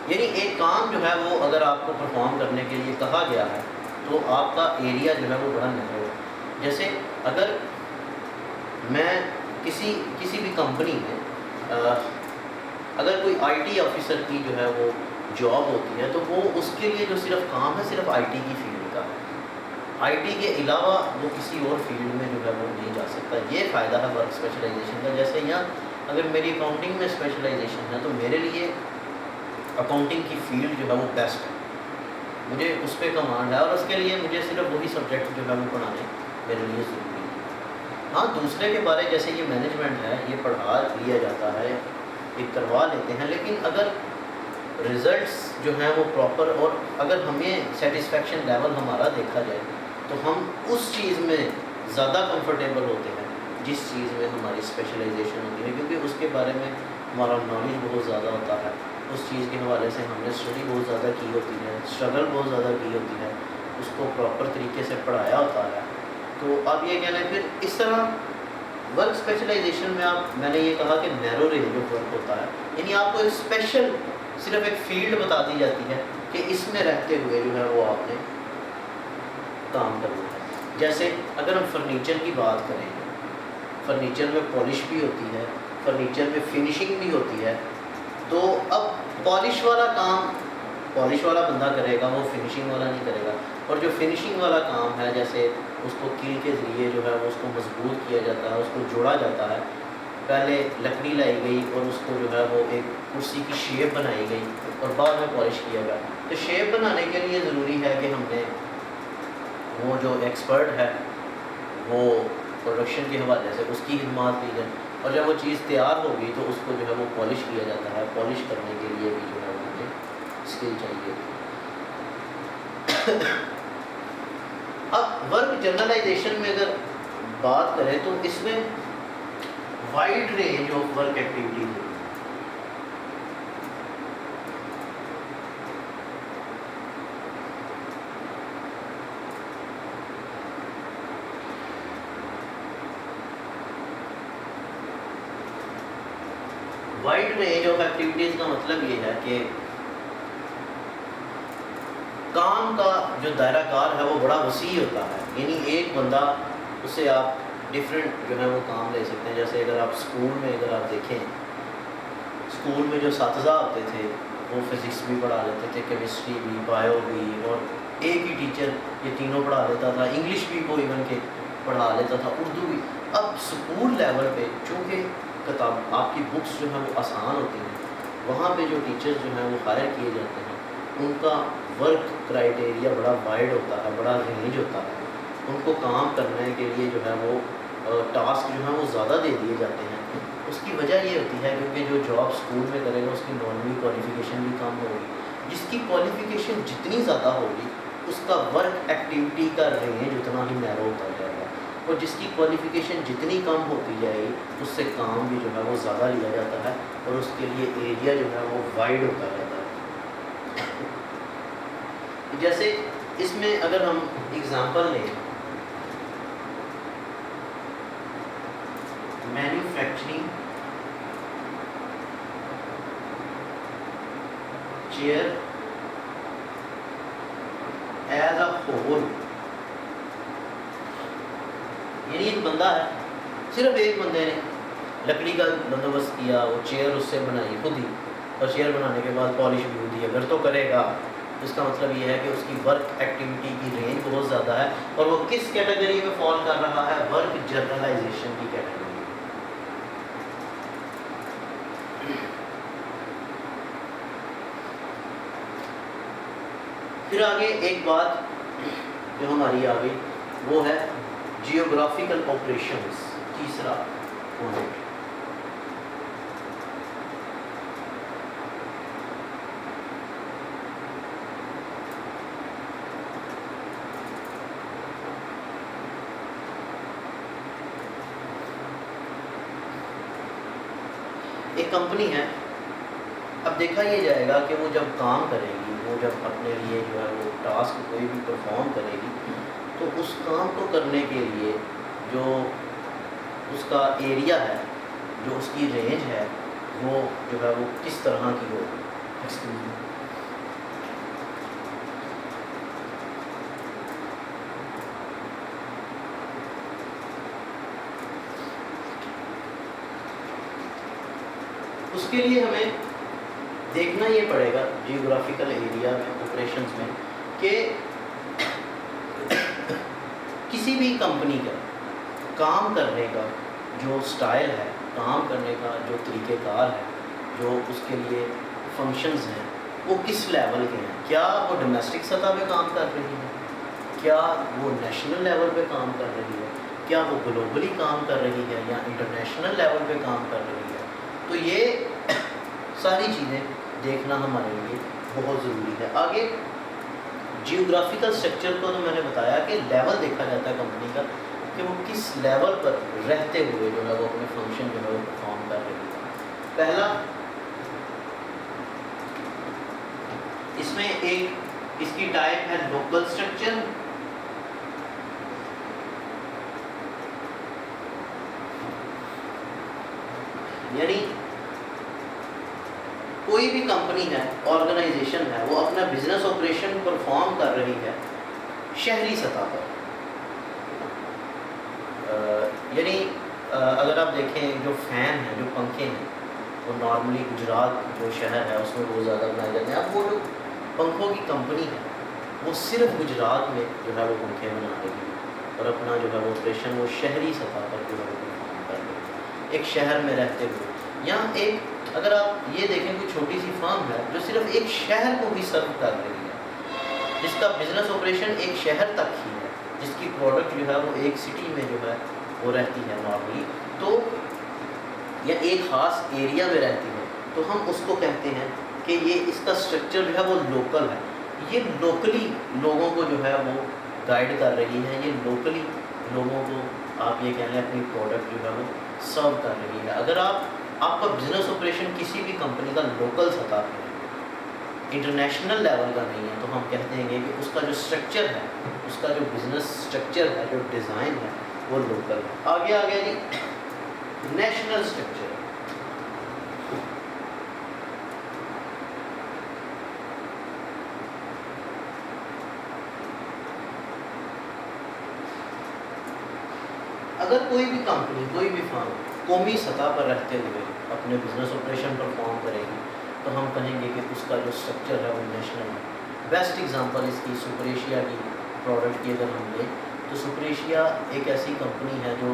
یعنی ایک کام جو ہے وہ اگر آپ کو پرفارم کرنے کے لیے کہا گیا ہے تو آپ کا ایریا جو ہے وہ بڑا نیرو ہے. جیسے اگر میں کسی بھی کمپنی میں اگر کوئی آئی ٹی آفیسر کی جو ہے وہ جاب ہوتی ہے تو وہ اس کے لیے جو صرف کام ہے صرف آئی ٹی کی فیلڈ کا، آئی ٹی کے علاوہ وہ کسی اور فیلڈ میں جو ہے وہ نہیں جا سکتا. یہ فائدہ ہے ورک اسپیشلائزیشن کا. جیسے یہاں اگر میری اکاؤنٹنگ میں اسپیشلائزیشن ہے تو میرے لیے اکاؤنٹنگ کی فیلڈ جو ہے وہ بیسٹ ہے، مجھے اس پہ کمانڈ ہے اور اس کے لیے مجھے صرف وہی سبجیکٹ جو ہے وہ پڑھانے میرے لیے ضروری ہے. ہاں دوسرے کے بارے جیسے یہ مینجمنٹ ہے یہ پڑھا لیا جاتا ہے، یہ کروا لیتے ہیں، لیکن اگر ریزلٹس جو ہیں وہ پراپر اور اگر ہمیں سیٹسفیکشن لیول ہمارا دیکھا جائے تو ہم اس چیز میں زیادہ کمفرٹیبل ہوتے ہیں جس چیز میں ہماری اسپیشلائزیشن ہوتی ہے، کیونکہ اس کے بارے میں ہمارا نالج بہت زیادہ ہوتا ہے. اس چیز کے حوالے سے ہم نے اسٹڈی بہت زیادہ کی ہوتی ہے، اسٹرگل بہت زیادہ کی ہوتی ہے، اس کو پراپر طریقے سے پڑھایا ہوتا ہے. تو اب یہ کہنا ہے پھر اس طرح ورک اسپیشلائزیشن میں میں نے یہ کہا کہ نیرو رینج آف ورک ہوتا ہے، یعنی آپ کو ایک اسپیشل صرف ایک فیلڈ بتا دی جاتی ہے کہ اس میں رہتے ہوئے جو ہے وہ آپ نے کام کرنا ہے. جیسے اگر ہم فرنیچر کی بات کریں، فرنیچر میں پالش بھی ہوتی ہے، فرنیچر میں فنیشنگ بھی ہوتی ہے. تو اب پالش والا کام پالش والا بندہ کرے گا، وہ فنیشنگ والا نہیں کرے گا. اور جو فنیشنگ والا کام ہے جیسے اس کو کیل کے ذریعے جو ہے وہ اس کو مضبوط کیا جاتا ہے، اس کو جوڑا جاتا ہے. پہلے لکڑی لائی گئی اور اس کو جو ہے وہ ایک کرسی کی شیپ بنائی گئی اور بعد میں پالش کیا گیا. تو شیپ بنانے کے لیے ضروری ہے کہ ہم نے وہ جو ایکسپرٹ ہے وہ پروڈکشن کے حوالے سے اس کی خدمات لی جائے، اور جب وہ چیز تیار ہوگی تو اس کو جو ہے وہ پالش کیا جاتا ہے. پالش کرنے کے لیے بھی جو ہے وہ ہمیں اسکل چاہیے. اب ورک جنرلائزیشن میں اگر بات کریں تو اس میں wide range of work activities ہے. وائڈ رینج آف ایکٹیویٹیز کا مطلب یہ ہے کہ کام کا جو دائرہ کار ہے وہ بڑا وسیع ہوتا ہے. یعنی ایک بندہ اس سے آپ ڈفرینٹ جو ہے وہ کام لے سکتے ہیں. جیسے اگر آپ اسکول میں اگر آپ دیکھیں، اسکول میں جو اساتذہ ہوتے تھے وہ فزکس بھی پڑھا لیتے تھے، کیمسٹری بھی، بایو بھی، اور ایک ہی ٹیچر یہ تینوں پڑھا لیتا تھا. انگلش بھی وہ ایون کے پڑھا لیتا تھا، اردو بھی. اب اسکول لیول پہ چونکہ کتاب آپ کی بکس جو ہیں وہ آسان ہوتی ہیں، وہاں پہ جو ٹیچرز جو ہیں وہ ہائر کیے جاتے ہیں ان کا ورک کرائٹیریا بڑا وائڈ ہوتا ہے، بڑا رینج ہوتا ہے. ان کو کام کرنے کے لیے جو ہے وہ ٹاسک جو ہیں وہ زیادہ دے دیے جاتے ہیں. اس کی وجہ یہ ہوتی ہے کیونکہ جو جاب اسکول میں کرے گا اس کی نارملی کوالیفیکیشن بھی کم ہوگی. جس کی کوالیفیکیشن جتنی زیادہ ہوگی اس کا ورک ایکٹیویٹی کا رینج اتنا ہی نیرو ہوتا جائے گا، اور جس کی کوالیفیکیشن جتنی کم ہوتی جائے گی اس سے کام بھی جو ہے وہ زیادہ لیا جاتا ہے اور اس کے لیے ایریا جو ہے وہ وائڈ ہوتا جاتا ہے. جیسے اس میں اگر ہم اگزامپل لیں، manufacturing chair as a whole, یعنی ایک بندہ ہے، صرف ایک بندے نے لکڑی کا بندوبست کیا، وہ چیئر اس سے بنائی خود ہی، اور چیئر بنانے کے بعد پالش بھی ہوتی ہے. اگر تو کرے گا اس کا مطلب یہ ہے کہ اس کی ورک ایکٹیویٹی کی رینج بہت زیادہ ہے، اور وہ کس کیٹیگری میں فال کر رہا ہے؟ ورک جنرلائزیشن کی کیٹیگری. پھر آگے ایک بات جو ہماری آ گئی وہ ہے جیوگرافیکل آپریشنز، تیسرا پوائنٹ. ایک کمپنی ہے، اب دیکھا یہ جائے گا کہ وہ جب کام کرے گی، وہ جب اپنے لیے جو ہے وہ ٹاسک کوئی بھی پرفارم کرے گی، تو اس کام کو کرنے کے لیے جو اس کا ایریا ہے، جو اس کی رینج ہے، وہ جو ہے وہ کس طرح کی ہوگی. اس کے لیے ہمیں دیکھنا یہ پڑے گا جیوگرافیکل ایریا میں، آپریشنز میں، کہ کسی بھی کمپنی کا کام کرنے کا جو سٹائل ہے، کام کرنے کا جو طریقہ کار ہے، جو اس کے لیے فنکشنز ہیں، وہ کس لیول کے ہیں. کیا وہ ڈومیسٹک سطح پہ کام کر رہی ہے، کیا وہ نیشنل لیول پہ کام کر رہی ہے، کیا وہ گلوبلی کام کر رہی ہے یا انٹرنیشنل لیول پہ کام کر رہی ہے. تو یہ ساری چیزیں دیکھنا ہمارے لیے بہت ضروری ہے. آگے جیوگرافیکل سٹرکچر کو تو میں نے بتایا کہ لیول دیکھا جاتا ہے کمپنی کا، کہ وہ کس لیول پر رہتے ہوئے جو ہے وہ اپنے فنکشن جو ہے وہ پرفارم کر رہی ہے. پہلا، اس میں ایک اس کی ٹائپ ہے لوکل سٹرکچر. یعنی کوئی بھی کمپنی ہے، آرگنائزیشن ہے، وہ اپنا بزنس آپریشن پرفارم کر رہی ہے شہری سطح پر. یعنی اگر آپ دیکھیں جو فین ہیں، جو پنکھے ہیں، وہ نارملی گجرات جو شہر ہے اس میں بہت زیادہ بنائے جاتے ہیں. اب وہ جو پنکھوں کی کمپنی ہے وہ صرف گجرات میں جو ہے وہ پنکھے بنا رہی ہے اور اپنا جو ہے وہ آپریشن وہ شہری سطح پر جو ہے وہ پرفارم کر رہی ہے ایک شہر میں رہتے ہوئے. یا ایک اگر آپ یہ دیکھیں کوئی چھوٹی سی فرم ہے جو صرف ایک شہر کو بھی سرو کر رہی ہے، جس کا بزنس آپریشن ایک شہر تک ہی ہے، جس کی پروڈکٹ جو ہے وہ ایک سٹی میں جو ہے وہ رہتی ہے نارملی، تو یا ایک خاص ایریا میں رہتی ہے، تو ہم اس کو کہتے ہیں کہ یہ اس کا سٹرکچر جو ہے وہ لوکل ہے. یہ لوکلی لوگوں کو جو ہے وہ گائیڈ کر رہی ہے، یہ لوکلی لوگوں کو آپ یہ کہہ لیں اپنی پروڈکٹ جو ہے وہ سرو کر رہی ہے. اگر آپ کا بزنس آپریشن کسی بھی کمپنی کا لوکل سطح پہ ہے، انٹرنیشنل لیول کا نہیں ہے، تو ہم کہتے ہیں کہ اس کا جو سٹرکچر ہے، اس کا جو بزنس سٹرکچر ہے، جو ڈیزائن ہے، وہ لوکل ہے. آگے آ گیا جی نیشنل سٹرکچر. اگر کوئی بھی کمپنی، کوئی بھی فرم قومی سطح پر رہتے ہوئے اپنے بزنس آپریشن پرفارم کرے گی تو ہم کہیں گے کہ اس کا جو سٹرکچر ہے وہ نیشنل ہے. بیسٹ ایگزامپل اس کی سپر ایشیا کی پروڈکٹ کی اگر ہم لیں تو سپر ایشیا ایک ایسی کمپنی ہے جو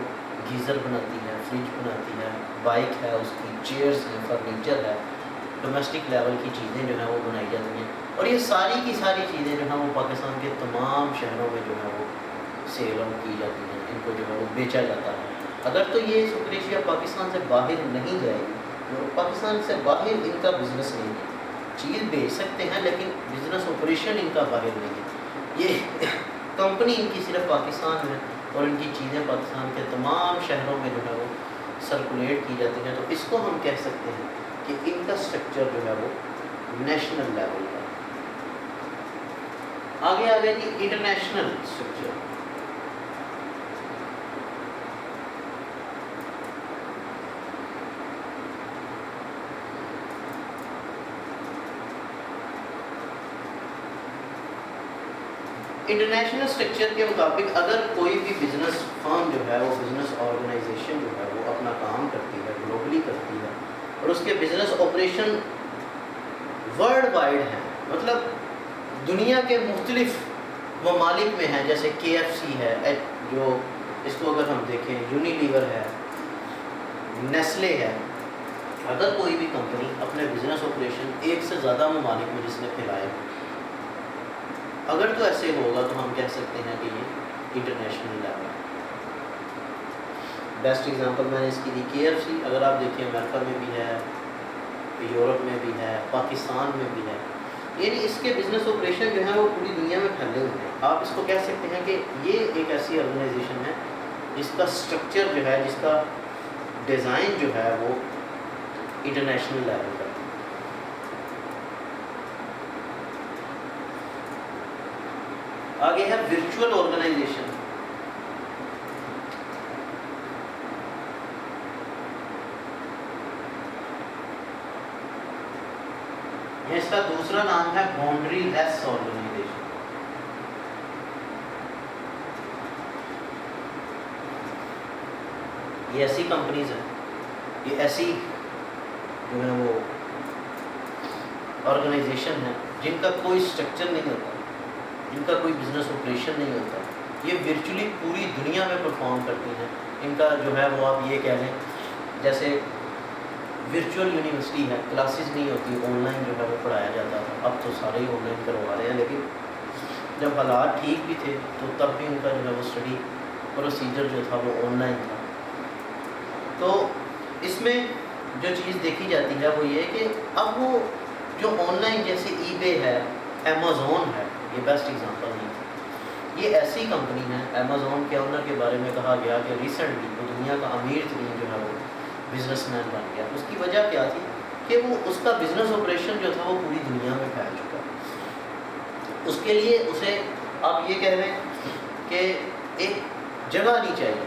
گیزر بناتی ہے، فریج بناتی ہے، بائک ہے، اس کی چیئرز ہیں، فرنیچر ہے، ڈومیسٹک لیول کی چیزیں جو ہیں وہ بنائی جاتی ہیں. اور یہ ساری کی ساری چیزیں جو ہیں وہ پاکستان کے تمام شہروں میں جو ہے وہ سیل آؤٹ کی جاتی ہیں، ان کو جو ہے وہ بیچا جاتا ہے. اگر تو یہ سپر ایشیا پاکستان سے باہر نہیں جائے گی، تو پاکستان سے باہر ان کا بزنس نہیں ہے. چیز بیچ سکتے ہیں لیکن بزنس آپریشن ان کا باہر نہیں ہے. یہ کمپنی ان کی صرف پاکستان میں، اور ان کی چیزیں پاکستان کے تمام شہروں میں جو ہے وہ سرکولیٹ کی جاتی ہیں. تو اس کو ہم کہہ سکتے ہیں کہ ان کا سٹرکچر جو ہے وہ نیشنل لیول کا. آگے آ گیا جی انٹرنیشنل سٹرکچر. انٹرنیشنل سٹرکچر کے مطابق اگر کوئی بھی بزنس فرم جو ہے وہ بزنس آرگنائزیشن جو ہے وہ اپنا کام کرتی ہے، گلوبلی کرتی ہے، اور اس کے بزنس آپریشن ورلڈ وائڈ ہیں، مطلب دنیا کے مختلف ممالک میں ہیں، جیسے KFC ہے، جو اس کو اگر ہم دیکھیں یونیلیور ہے، نیسلے ہے. اگر کوئی بھی کمپنی اپنے بزنس آپریشن ایک سے زیادہ ممالک میں جس نے پھیلائے، اگر تو ایسے ہوگا تو ہم کہہ سکتے ہیں کہ یہ انٹرنیشنل لیول. بیسٹ ایگزامپل میں نے اس کی دی KFC. اگر آپ دیکھیں امریکہ میں بھی ہے، یورپ میں بھی ہے، پاکستان میں بھی ہے. یعنی اس کے بزنس آپریشن جو ہیں وہ پوری دنیا میں پھیلے ہوئے ہیں. آپ اس کو کہہ سکتے ہیں کہ یہ ایک ایسی آرگنائزیشن ہے جس کا سٹرکچر جو ہے، جس کا ڈیزائن جو ہے وہ انٹرنیشنل لیول پر. آگے ہے ورچوئل آرگنائزیشن. یہ اس کا دوسرا نام ہے باؤنڈری لیس آرگنائزیشن. یہ ایسی کمپنیز ہیں, یہ ایسی جو ہے وہ آرگنائزیشن ہے جن کا کوئی اسٹرکچر نہیں ہوتا, جن کا کوئی بزنس آپریشن نہیں ہوتا. یہ ورچولی پوری دنیا میں پرفارم کرتی ہیں. ان کا جو ہے وہ آپ یہ کہہ لیں جیسے ورچوئل یونیورسٹی ہے, کلاسز نہیں ہوتی, آن لائن جو ہے وہ پڑھایا جاتا تھا. اب تو سارے ہی آن لائن کروا رہے ہیں, لیکن جب حالات ٹھیک بھی تھے تو تب بھی ان کا جو ہے وہ اسٹڈی پروسیجر جو تھا وہ آن لائن تھا. تو اس میں جو چیز دیکھی جاتی ہے وہ یہ کہ اب وہ جو آن لائن جیسے ای بے ہے, امیزون ہے, یہ بیسٹ ایگزامپل نہیں تھی. یہ ایسی کمپنی ہے, امیزون کے اونر کے بارے میں کہا گیا کہ ریسنٹلی وہ دنیا کا امیر ترین جو ہے وہ بزنس مین بن گیا. اس کی وجہ کیا تھی کہ وہ اس کا بزنس آپریشن جو تھا وہ پوری دنیا میں پھیل چکا. اس کے لیے اسے آپ یہ کہہ رہے ہیں کہ ایک جگہ نہیں چاہیے.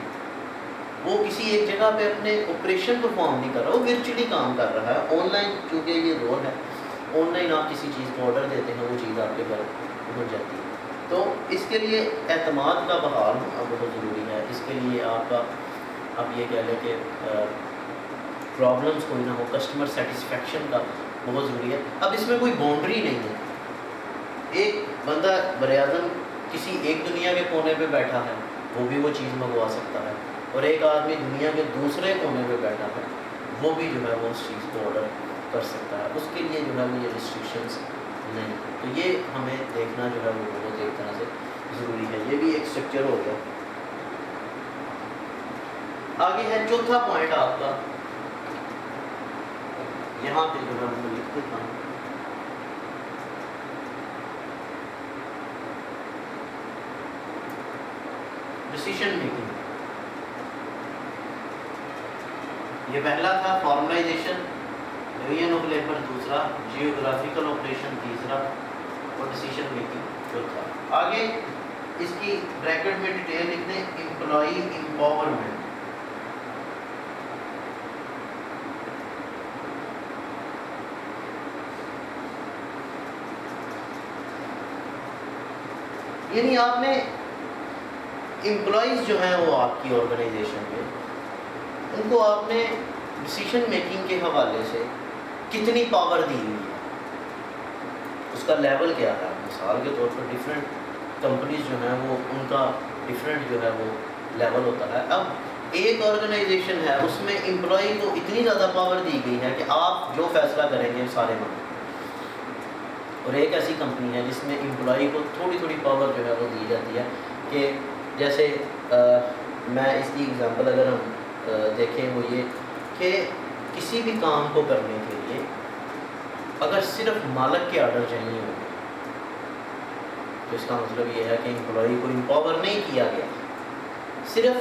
وہ کسی ایک جگہ پہ اپنے آپریشن پرفارم نہیں کر رہا, وہ ورچولی کام کر رہا ہے. آن لائن چونکہ یہ دور ہے, آن لائن آپ کسی چیز کو آرڈر دیتے ہیں, وہ چیز آپ کے گھر پہنچ جاتی ہے. تو اس کے لیے اعتماد کا بحال ہونا بہت ضروری ہے. اس کے لیے آپ یہ کہہ لیں کہ پرابلمس کوئی نہ ہو, کسٹمر سیٹسفیکشن کا بہت ضروری ہے. اب اس میں کوئی باؤنڈری نہیں ہے. ایک بندہ براعظم کسی ایک دنیا کے کونے پہ بیٹھا ہے, وہ بھی وہ چیز منگوا سکتا ہے, اور ایک آدمی دنیا کے دوسرے کونے پہ بیٹھا ہے, وہ بھی جو ہے وہ اس چیز کو آرڈر کر سکتا ہے. اس کے لیے جو ہے وہ یہ ریسٹرکشنس نہیں. تو یہ ہمیں دیکھنا جو ہے وہ بہت ایک طرح سے ضروری ہے. یہ بھی ایک اسٹرکچر ہو گیا. آگے ہے چوتھا پوائنٹ آپ کا, یہاں پہ جو ہے وہ لکھ دیتا ہوں, ڈیسیشن میکنگ. یہ پہلا تھا فارملائزیشن, ڈویژن آف لیبر دوسرا, جیوگرافیکل آپریشن تیسرا, اور ڈیسیشن میکنگ چوتھا. آگے اس کی بریکٹ میں ڈیٹیل لکھ دیں, امپلائی امپاورمنٹ. یعنی آپ نے امپلائیز جو ہیں وہ آپ کی آرگنائزیشن میں, ان کو آپ نے ڈیسیشن میکنگ کے حوالے سے کتنی پاور دی ہوئی ہے, اس کا لیول کیا ہے. مثال کے طور پر ڈفرینٹ کمپنیز جو ہیں وہ ان کا ڈفرینٹ جو ہے وہ لیول ہوتا ہے. اب ایک آرگنائزیشن ہے, اس میں امپلائی کو اتنی زیادہ پاور دی گئی ہے کہ آپ جو فیصلہ کریں گے سارے مانیں. اور ایک ایسی کمپنی ہے جس میں امپلائی کو تھوڑی تھوڑی پاور جو ہے وہ دی جاتی ہے. کہ جیسے میں اس کی ایگزامپل اگر ہم دیکھیں وہ یہ کہ کسی بھی کام کو کرنے کے لیے اگر صرف مالک کے آرڈر چاہیے ہوں گے تو اس کا مطلب یہ ہے کہ امپلائی کو امپاور نہیں کیا گیا. صرف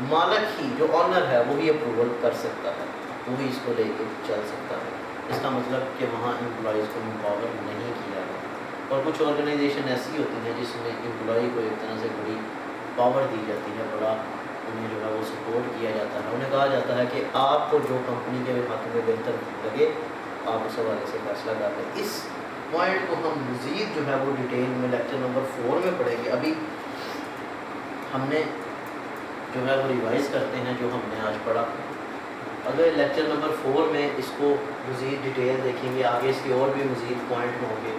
مالک ہی جو آنر ہے وہی اپروول کر سکتا ہے, وہی اس کو لے کے چل سکتا ہے. اس کا مطلب کہ وہاں امپلائیز کو امپاور نہیں کیا گیا. اور کچھ آرگنائزیشن ایسی ہوتی ہیں جس میں امپلائی کو ایک طرح سے بڑی پاور دی جاتی ہے, بڑا انہیں جو ہے وہ سپورٹ کیا جاتا ہے. انہیں کہا جاتا ہے کہ آپ کو جو کمپنی کے ہاتھوں میں بہتر لگے آپ اس حوالے سے فیصلہ کر لیں. اس پوائنٹ کو ہم مزید جو ہے وہ ڈیٹیل میں لیکچر نمبر 4 میں پڑھیں گے. ابھی ہم نے جو ہے وہ ریوائز کرتے ہیں جو ہم نے آج پڑھا. اگر لیکچر نمبر 4 میں اس کو مزید ڈیٹیل دیکھیں گے, آگے اس کے اور بھی مزید پوائنٹ ہوں گے.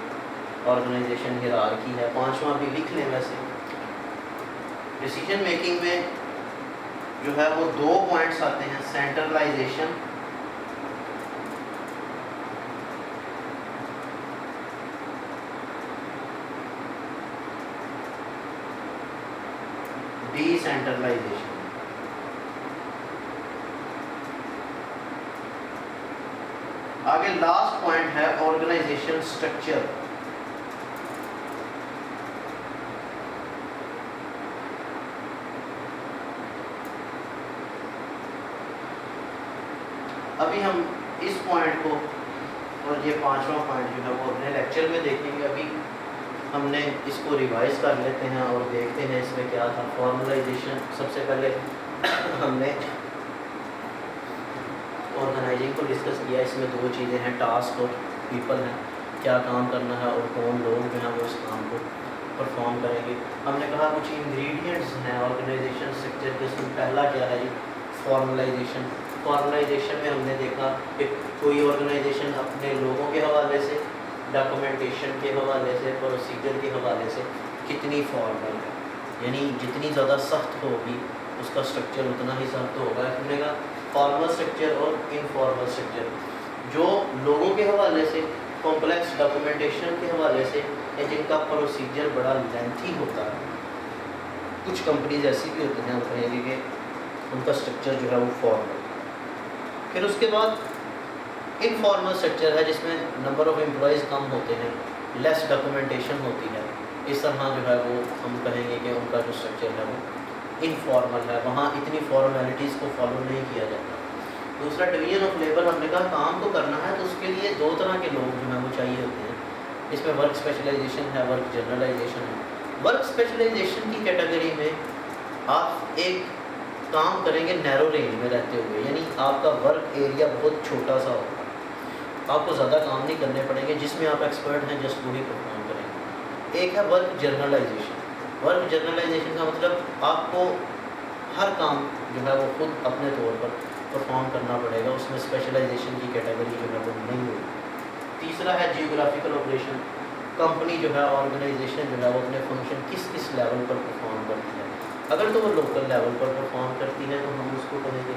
آرگنائزیشن ہیرارکی ہے, 5واں بھی لکھ لیں. ویسے ڈیسیجن میکنگ میں جو ہے وہ 2 پوائنٹس آتے ہیں, سینٹرلائزیشن ڈی سینٹرلائزیشن. آگے لاسٹ پوائنٹ ہے آرگنائزیشن اسٹرکچر. ابھی ہم اس پوائنٹ کو اور یہ 5واں پوائنٹ جو ہے وہ اپنے لیکچر میں دیکھیں گے. ابھی ہم نے اس کو ریوائز کر لیتے ہیں اور دیکھتے ہیں اس میں کیا تھا. فارملائزیشن سب سے پہلے ہم نے آرگنائزنگ کو ڈسکس کیا. اس میں 2 چیزیں ہیں, ٹاسک اور پیپل ہیں, کیا کام کرنا ہے اور کون لوگ جو ہیں وہ اس کام کو پرفارم کریں گے. ہم نے کہا کچھ انگریڈینٹس ہیں آرگنائزیشن اسٹرکچر کے. اس میں پہلا کیا ہے جی, فارملائزیشن. فارملائزیشن میں ہم نے دیکھا کہ کوئی آرگنائزیشن اپنے لوگوں کے حوالے سے, ڈاکومنٹیشن کے حوالے سے, پروسیجر کے حوالے سے کتنی فارمل ہے, یعنی جتنی زیادہ سخت ہوگی اس کا اسٹرکچر اتنا ہی سخت ہوگا. ہم نے کہا فارمل اسٹرکچر اور انفارمل اسٹرکچر. جو لوگوں کے حوالے سے, کمپلیکس ڈاکومنٹیشن کے حوالے سے, یا جن کا پروسیجر بڑا لینتھی ہوتا ہے. کچھ کمپنیز ایسی بھی ہوتی ہیں کہیں گے کہ ان کا اسٹرکچر جو ہے وہ فارمل. پھر اس کے بعد انفارمل اسٹرکچر ہے جس میں نمبر آف امپلائیز کم ہوتے ہیں, لیس ڈاکومنٹیشن ہوتی ہے. اس طرح جو ہے وہ ہم کہیں گے کہ ان کا جو اسٹرکچر ہے وہ انفارمل ہے, وہاں اتنی فارمیلٹیز کو فالو نہیں کیا جاتا. دوسرا ڈویژن آف لیبر. ہم نے کہا کام کو کرنا ہے تو اس کے لیے 2 طرح کے لوگ جو ہیں وہ چاہیے ہوتے ہیں. اس میں ورک اسپیشلائزیشن ہے, ورک جنرلائزیشن ہے. ورک اسپیشلائزیشن کی کیٹیگری میں آپ ایک کام کریں گے نیرو رینج میں رہتے ہوئے, یعنی آپ کا ورک ایریا بہت چھوٹا سا ہوگا, آپ کو زیادہ کام نہیں کرنے پڑیں گے, جس میں آپ ایکسپرٹ ہیں جسٹ وہی پرفارم کریں گے. ایک ہے ورک جرنلائزیشن. ورک جرنلائزیشن کا مطلب آپ کو ہر کام جو ہے وہ خود اپنے طور پر پرفارم کرنا پڑے گا, اس میں اسپیشلائزیشن کی کیٹیگری جو ہے وہ نہیں ہوگی. تیسرا ہے جیوگرافیکل آپریشن. کمپنی جو ہے, آرگنائزیشن جو ہے وہ اپنے فنکشن کس کس لیول پر پرفارم کرتی ہے. اگر تو وہ لوکل لیول پر پرفارم کرتی ہے تو ہم اس کو کہیں گے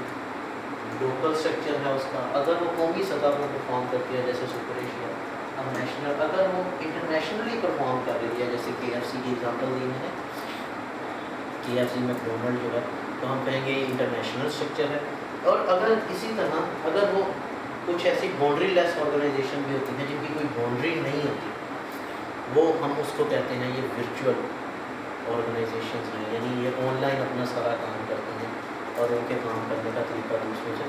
لوکل اسٹرکچر ہے اس کا. اگر وہ قومی سطح پر پرفارم کرتی ہے جیسے سپر ایشیا, اب نیشنل. اگر وہ انٹرنیشنلی پرفارم کر رہی ہے جیسے KFC کی ایگزامپل دی میں نے, KFC میں ڈونلڈ جو ہے, تو ہم کہیں گے یہ انٹرنیشنل اسٹرکچر ہے. اور اگر اسی طرح اگر وہ کچھ ایسی باؤنڈری لیس آرگنائزیشن بھی ہوتی ہیں جن کی کوئی باؤنڈری نہیں ہوتی, وہ ہم اس کو کہتے ہیں یہ ورچوئل آرگنائزیشنز ہیں, یعنی یہ آن لائن اپنا سارا کام کرتے ہیں اور ان کے کام کرنے کا طریقہ دوسروں سے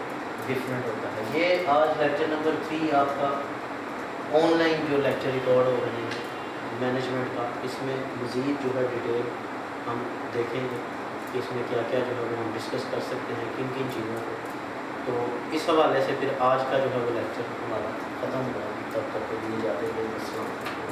ڈفرینٹ ہوتا ہے. یہ آج لیکچر نمبر 3 آپ کا آن لائن جو لیکچر ریکارڈ ہو رہے ہیں مینجمنٹ کا, اس میں مزید جو ہے ڈیٹیل ہم دیکھیں گے کہ اس میں کیا کیا جو ہے وہ ہم ڈسکس کر سکتے ہیں, کن کن چیزوں کو. تو اس حوالے سے پھر آج کا جو ہے وہ لیکچر ہمارا ختم ہوا. تب تک کے لیے جاتے ہیں. السلام علیکم.